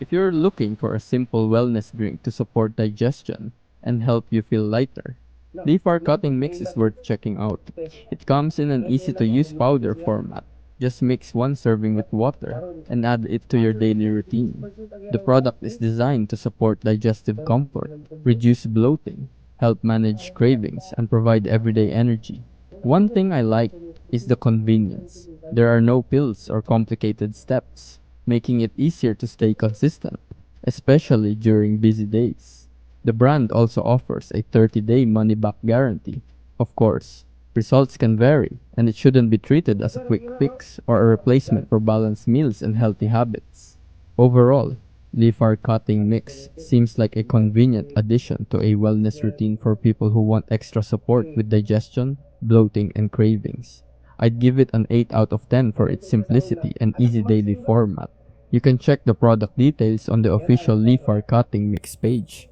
If you're looking for a simple wellness drink to support digestion and help you feel lighter, Leafar Cutting Mix is worth checking out. It comes in an easy to use powder format. Just mix one serving with water and add it to your daily routine. The product is designed to support digestive comfort, reduce bloating, help manage cravings, and provide everyday energy. One thing I like is the convenience. There are no pills or complicated steps, making it easier to stay consistent, especially during busy days. The brand also offers a 30-day money-back guarantee. Of course, results can vary, and it shouldn't be treated as a quick fix or a replacement for balanced meals and healthy habits. Overall, Leafar Cutting Mix seems like a convenient addition to a wellness routine for people who want extra support with digestion, bloating, and cravings. I'd give it an 8 out of 10 for its simplicity and easy daily format. You can check the product details on the official Leafar Cutting Mix page.